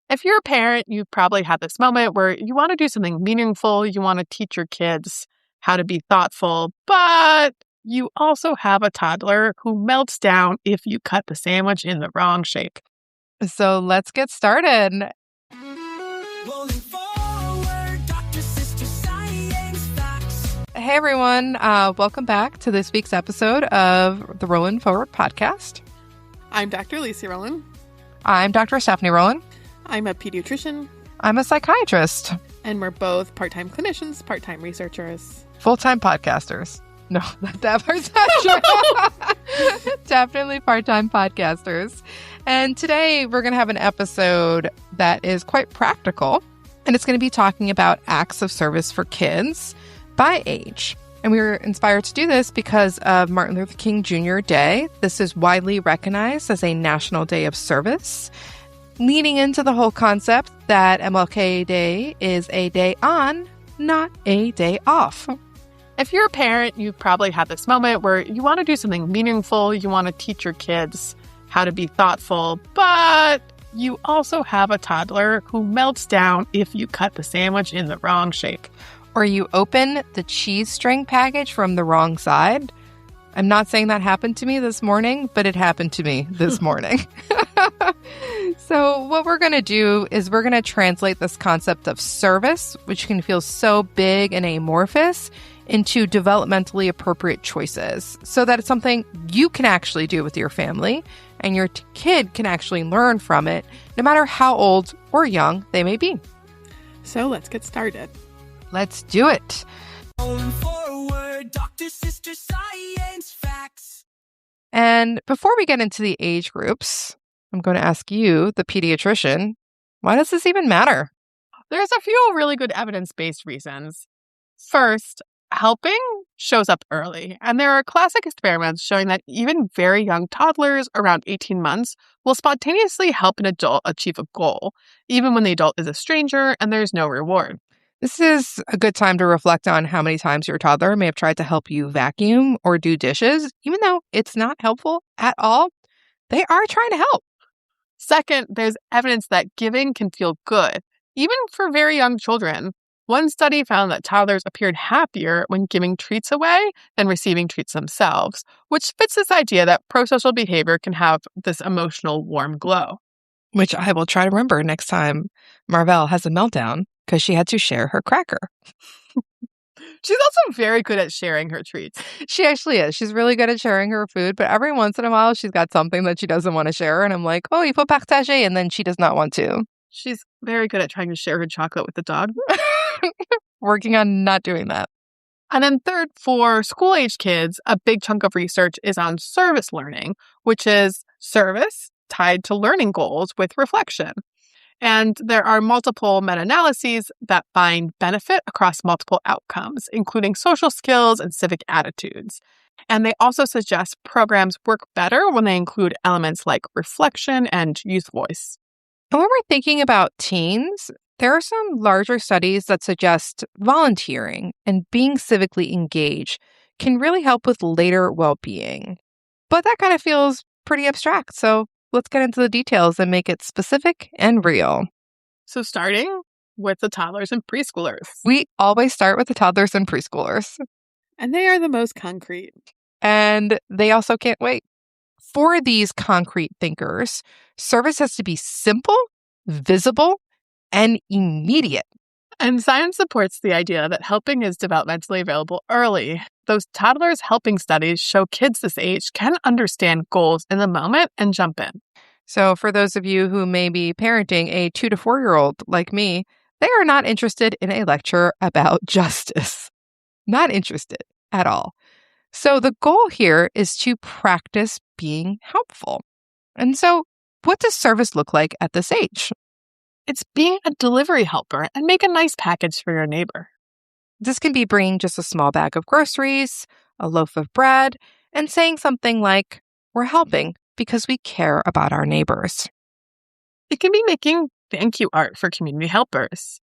If you're a parent, you've probably had this moment where you want to do something meaningful. You want to teach your kids how to be thoughtful, but you also have a toddler who melts down if you cut the sandwich in the wrong shape. So let's get started. Hey everyone, welcome back to this week's episode of the Rolling Forward podcast. I'm Dr. Alicia Rolin. I'm Dr. Stephanie Rolin. I'm a pediatrician. I'm a psychiatrist. And we're both part-time clinicians, part-time researchers. Full-time podcasters. No, that part's not true. Definitely part-time podcasters. And today we're going to have an episode that is quite practical. And it's going to be talking about acts of service for kids by age. And we were inspired to do this because of Martin Luther King Jr. Day. This is widely recognized as a National Day of Service, leading into the whole concept that MLK Day is a day on, not a day off. If you're a parent, you've probably had this moment where you want to do something meaningful. You want to teach your kids how to be thoughtful, but you also have a toddler who melts down if you cut the sandwich in the wrong shape. Or you open the cheese string package from the wrong side. I'm not saying that happened to me this morning, but it happened to me this morning. So what we're going to do is we're going to translate this concept of service, which can feel so big and amorphous, into developmentally appropriate choices so that it's something you can actually do with your family and your kid can actually learn from it, no matter how old or young they may be. So let's get started. Let's do it. Forward, Dr. Sister Science Facts. And before we get into the age groups, I'm going to ask you, the pediatrician, why does this even matter? There's a few really good evidence-based reasons. First, helping shows up early, and there are classic experiments showing that even very young toddlers around 18 months will spontaneously help an adult achieve a goal, even when the adult is a stranger and there's no reward. This is a good time to reflect on how many times your toddler may have tried to help you vacuum or do dishes. Even though it's not helpful at all, they are trying to help. Second, there's evidence that giving can feel good, even for very young children. One study found that toddlers appeared happier when giving treats away than receiving treats themselves, which fits this idea that prosocial behavior can have this emotional warm glow. Which I will try to remember next time Marvell has a meltdown because she had to share her cracker. She's also very good at sharing her treats. She actually is. She's really good at sharing her food, but every once in a while she's got something that she doesn't want to share. And I'm like, oh, you put partage, and then she does not want to. She's very good at trying to share her chocolate with the dog. Working on not doing that. And then third, for school-age kids, a big chunk of research is on service learning, which is service tied to learning goals with reflection. And there are multiple meta-analyses that find benefit across multiple outcomes, including social skills and civic attitudes. And they also suggest programs work better when they include elements like reflection and youth voice. And when we're thinking about teens, there are some larger studies that suggest volunteering and being civically engaged can really help with later well-being. But that kind of feels pretty abstract, so let's get into the details and make it specific and real. So starting with the toddlers and preschoolers. We always start with the toddlers and preschoolers. And they are the most concrete. And they also can't wait. For these concrete thinkers, service has to be simple, visible, and immediate. And science supports the idea that helping is developmentally available early. Those toddlers helping studies show kids this age can understand goals in the moment and jump in. So for those of you who may be parenting a 2 to 4-year-old like me, they are not interested in a lecture about justice. Not interested at all. So the goal here is to practice being helpful. And so what does service look like at this age? It's being a delivery helper and make a nice package for your neighbor. This can be bringing just a small bag of groceries, a loaf of bread, and saying something like, we're helping because we care about our neighbors. It can be making thank you art for community helpers,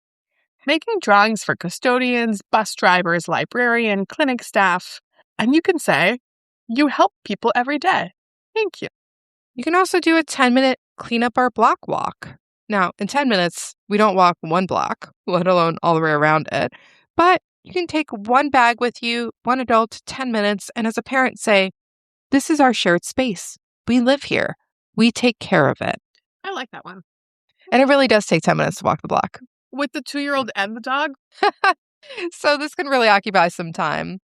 making drawings for custodians, bus drivers, librarian, clinic staff, and you can say, you help people every day. Thank you. You can also do a 10-minute clean up our block walk. Now, in 10 minutes, we don't walk one block, let alone all the way around it. But you can take one bag with you, one adult, 10 minutes, and as a parent say, this is our shared space. We live here. We take care of it. I like that one. And it really does take 10 minutes to walk the block. With the 2-year-old and the dog? So this can really occupy some time.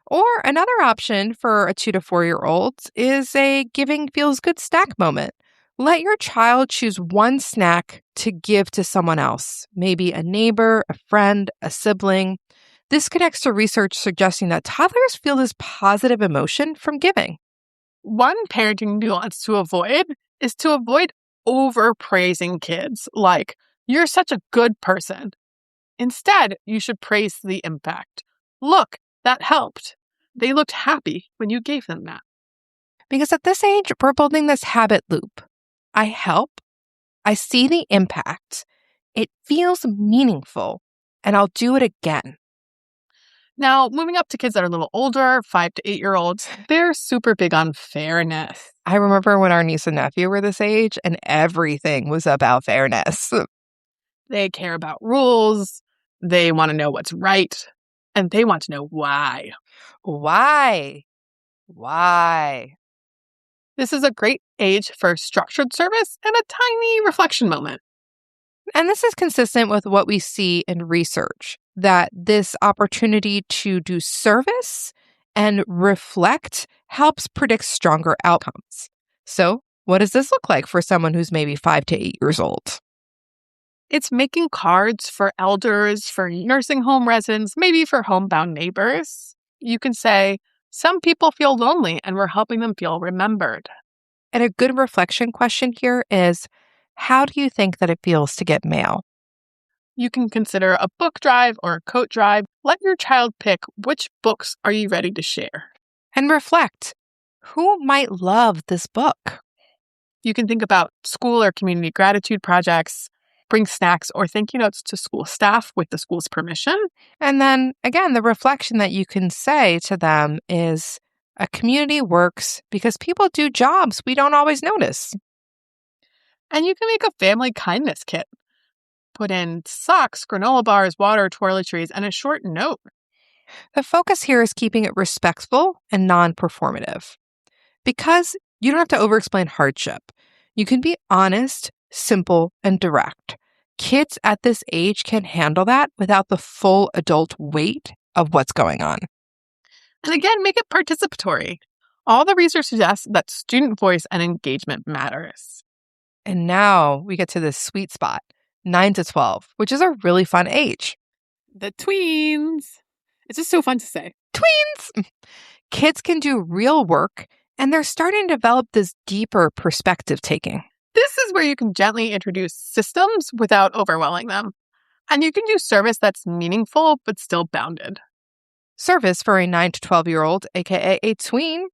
Or another option for a 2 to 4-year-old is a giving feels good snack moment. Let your child choose one snack to give to someone else, maybe a neighbor, a friend, a sibling. This connects to research suggesting that toddlers feel this positive emotion from giving. One parenting nuance to avoid is to avoid overpraising kids, like, you're such a good person. Instead, you should praise the impact. Look, that helped. They looked happy when you gave them that. Because at this age, we're building this habit loop. I help, I see the impact, it feels meaningful, and I'll do it again. Now, moving up to kids that are a little older, 5 to 8-year-olds, they're super big on fairness. I remember when our niece and nephew were this age, and everything was about fairness. They care about rules, they want to know what's right, and they want to know why. Why? Why? This is a great age for structured service and a tiny reflection moment. And this is consistent with what we see in research, that this opportunity to do service and reflect helps predict stronger outcomes. So, what does this look like for someone who's maybe 5 to 8 years old? It's making cards for elders, for nursing home residents, maybe for homebound neighbors. You can say, some people feel lonely and we're helping them feel remembered. And a good reflection question here is, how do you think that it feels to get mail? You can consider a book drive or a coat drive. Let your child pick which books are you ready to share. And reflect, who might love this book? You can think about school or community gratitude projects, bring snacks or thank you notes to school staff with the school's permission. And then, again, the reflection that you can say to them is, a community works because people do jobs we don't always notice. And you can make a family kindness kit. Put in socks, granola bars, water, toiletries, and a short note. The focus here is keeping it respectful and non-performative. Because you don't have to over-explain hardship. You can be honest, simple, and direct. Kids at this age can handle that without the full adult weight of what's going on. And again, make it participatory. All the research suggests that student voice and engagement matters. And now we get to this sweet spot, 9 to 12, which is a really fun age. The tweens. It's just so fun to say. Tweens! Kids can do real work, and they're starting to develop this deeper perspective taking. This is where you can gently introduce systems without overwhelming them. And you can do service that's meaningful but still bounded. Service for a 9 to 12-year-old, aka a tween.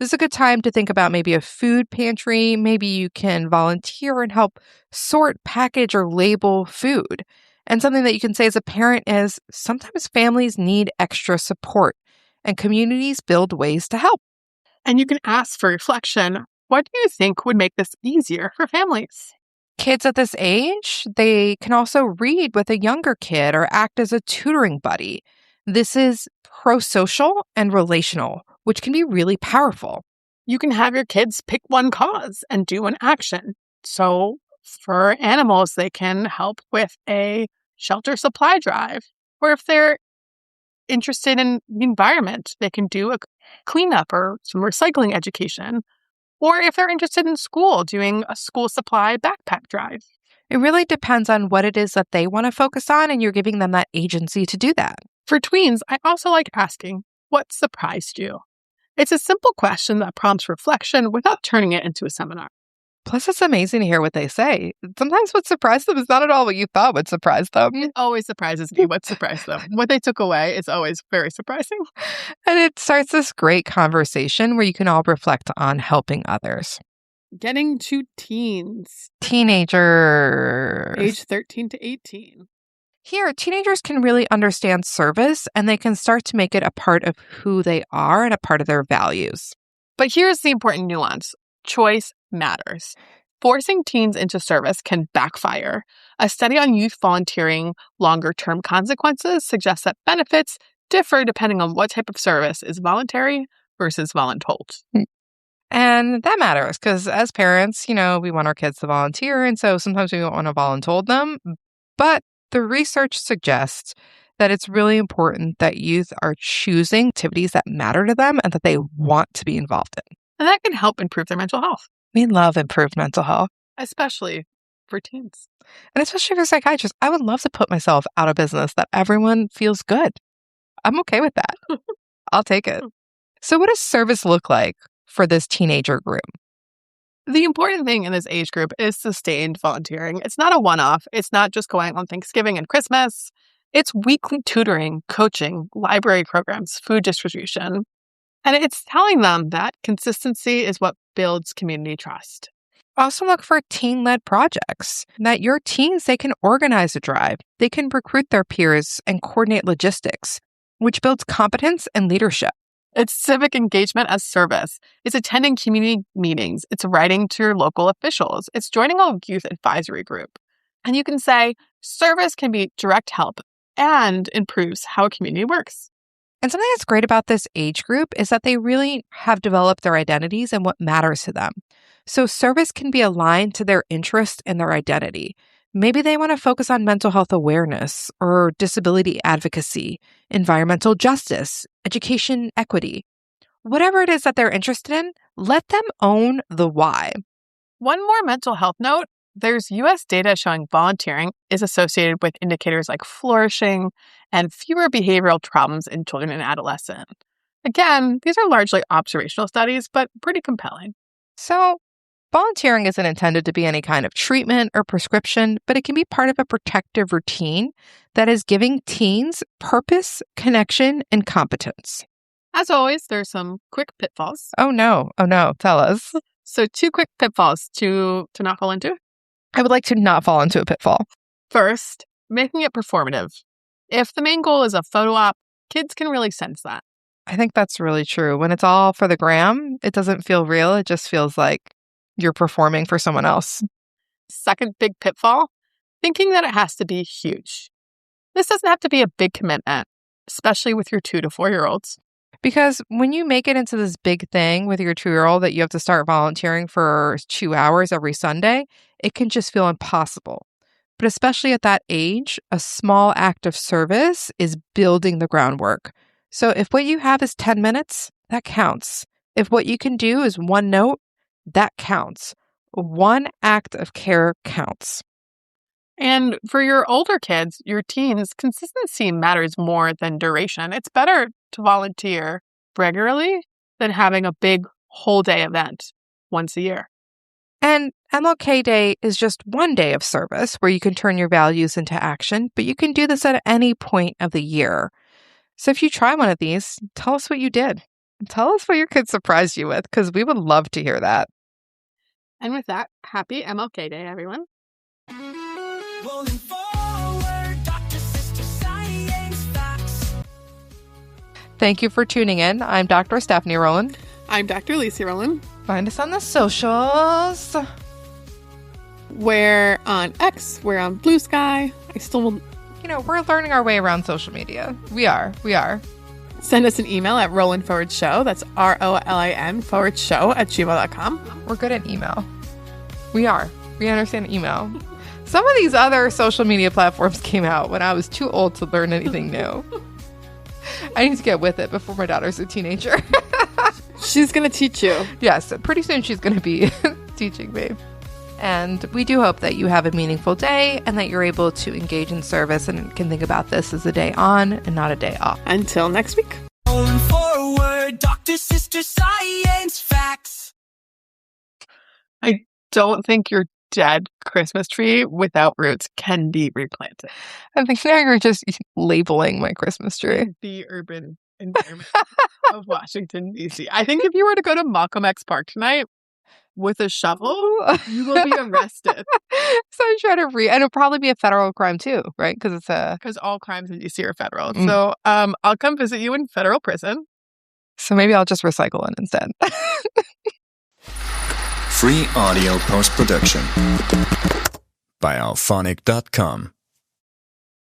This is a good time to think about maybe a food pantry. Maybe you can volunteer and help sort, package, or label food. And something that you can say as a parent is sometimes families need extra support, and communities build ways to help. And you can ask for reflection. What do you think would make this easier for families? Kids at this age, they can also read with a younger kid or act as a tutoring buddy. This is pro-social and relational, which can be really powerful. You can have your kids pick one cause and do an action. So for animals, they can help with a shelter supply drive. Or if they're interested in the environment, they can do a cleanup or some recycling education. Or if they're interested in school, doing a school supply backpack drive. It really depends on what it is that they want to focus on, and you're giving them that agency to do that. For tweens, I also like asking, what surprised you? It's a simple question that prompts reflection without turning it into a seminar. Plus, it's amazing to hear what they say. Sometimes what surprised them is not at all what you thought would surprise them. It always surprises me what surprised them. What they took away is always very surprising. And it starts this great conversation where you can all reflect on helping others. Getting to teens. Teenagers. Age 13 to 18. Here, teenagers can really understand service, and they can start to make it a part of who they are and a part of their values. But here's the important nuance. Choice matters. forcing teens into service can backfire. A study on youth volunteering longer-term consequences suggests that benefits differ depending on what type of service is voluntary versus voluntold. And that matters because as parents, we want our kids to volunteer. And so sometimes we don't want to voluntold them. But the research suggests that it's really important that youth are choosing activities that matter to them and that they want to be involved in. And that can help improve their mental health. We love improved mental health. Especially for teens. And especially for psychiatrists. I would love to put myself out of business that everyone feels good. I'm okay with that. I'll take it. So what does service look like for this teenager group? The important thing in this age group is sustained volunteering. It's not a one-off. It's not just going on Thanksgiving and Christmas. It's weekly tutoring, coaching, library programs, food distribution. And it's telling them that consistency is what builds community trust. Also look for teen-led projects, that your teens, they can organize a drive. They can recruit their peers and coordinate logistics, which builds competence and leadership. It's civic engagement as service. It's attending community meetings. It's writing to your local officials. It's joining a youth advisory group. And you can say service can be direct help and improves how a community works. And something that's great about this age group is that they really have developed their identities and what matters to them. So service can be aligned to their interest and their identity. Maybe they want to focus on mental health awareness or disability advocacy, environmental justice, education equity. Whatever it is that they're interested in, let them own the why. One more mental health note. There's U.S. data showing volunteering is associated with indicators like flourishing and fewer behavioral problems in children and adolescents. Again, these are largely observational studies, but pretty compelling. So, volunteering isn't intended to be any kind of treatment or prescription, but it can be part of a protective routine that is giving teens purpose, connection, and competence. As always, there's some quick pitfalls. Oh no, tell us. So 2 quick pitfalls to not fall into. I would like to not fall into a pitfall. First, making it performative. If the main goal is a photo op, kids can really sense that. I think that's really true. When it's all for the gram, it doesn't feel real. It just feels like you're performing for someone else. Second big pitfall, thinking that it has to be huge. This doesn't have to be a big commitment, especially with your 2 to 4-year-olds. Because when you make it into this big thing with your 2-year-old that you have to start volunteering for 2 hours every Sunday, it can just feel impossible. But especially at that age, a small act of service is building the groundwork. So if what you have is 10 minutes, that counts. If what you can do is 1 note, that counts. 1 act of care counts. And for your older kids, your teens, consistency matters more than duration. It's better to volunteer regularly than having a big whole day event once a year. And MLK Day is just 1 day of service where you can turn your values into action, but you can do this at any point of the year. So if you try one of these, tell us what you did. Tell us what your kids surprised you with, because we would love to hear that. And with that, happy MLK Day, everyone. Rolling forward, Dr. Sister Science Facts. Thank you for tuning in. I'm Dr. Stephanie Rolin. I'm Dr. Alicia Rolin. Find us on the socials. We're on X. We're on Blue Sky. We're learning our way around social media. We are. Send us an email at RolinForwardShow. That's ROLIN_show@gmail.com. We're good at email. We are. We understand email. Some of these other social media platforms came out when I was too old to learn anything new. I need to get with it before my daughter's a teenager. She's going to teach you. Yes, pretty soon she's going to be teaching me. And we do hope that you have a meaningful day and that you're able to engage in service and can think about this as a day on and not a day off. Until next week. Rolling forward, Dr. Sister Science Facts. I don't think your dead Christmas tree without roots can be replanted. I think now you're just labeling my Christmas tree. The urban environment of Washington, D.C. I think if you were to go to Malcolm X Park tonight with a shovel, you will be arrested. So I try to and it'll probably be a federal crime too, right? Because all crimes in D.C. are federal. So I'll come visit you in federal prison. So maybe I'll just recycle it instead. Free audio post-production by alphonic.com.